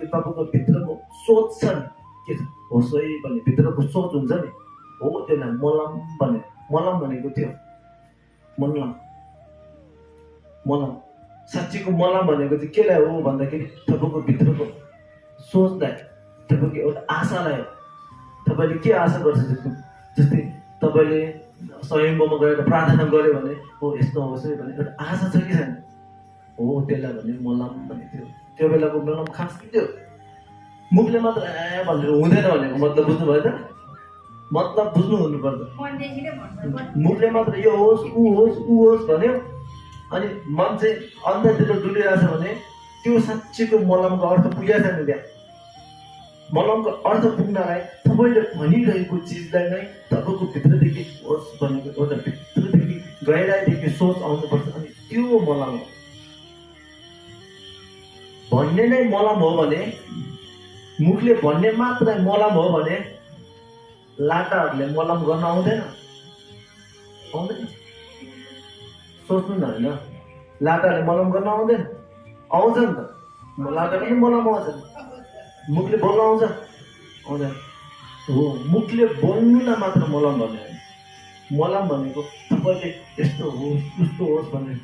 भनेको तपाईँको भित्रको सोच छ नि, के छ होस् है भन्ने भित्रको सोच हुन्छ नि, हो त्यसलाई मलम भने। मलम भनेको त्यो मलम मलम साँच्चीको मलम भनेको चाहिँ केलाई हो भन्दाखेरि तपाईँको भित्रको सोचलाई, तपाईँको एउटा आशालाई हो। तपाईँले के आशा गर्छ, जस्तै तपाईँले स्वयम्भूमा गएर प्रार्थना गर्यो भने हो यस्तो होस् है भने एउटा आशा छ कि छैन, हो त्यसलाई भने मलम भने। त्यो बेलाको मलम खास त्यो मुखले मात्र ए भनेर हुँदैन भनेको मतलब बुझ्नुभयो त? मतलब बुझ्नु हुनुपर्छ। मुखले मात्र यो होस् ऊ होस् भन्यो अनि मन चाहिँ अन्तरतिर डुलिरहेछ भने त्यो साँच्चीको मलमको अर्थ पुगेको छैन त्यहाँ। मलमको अर्थ पुग्नलाई तपाईँले भनिरहेको चिजलाई नै तपाईँको भित्रदेखि होस् भनेको एउटा भित्रदेखि गहिराइदेखि सोच आउनुपर्छ, अनि त्यो मलम हो। भन्ने नै मलम हो भने, मुखले भन्ने मात्र मलम हो भने लाटाहरूले मलम गर्न आउँदैन? आउँदैन? सोच्नु न होइन, लाटाहरूले मलम गर्न आउँदैन? आउँछ नि त, लाटा पनि मलम आउँछ। मुखले बोल्न आउँछ? आउँदैन। हो मुखले बोल्नुलाई मात्र मलम भन्ने होइन। मलम भनेको तपाईँले यस्तो होस् उस्तो होस् भन्ने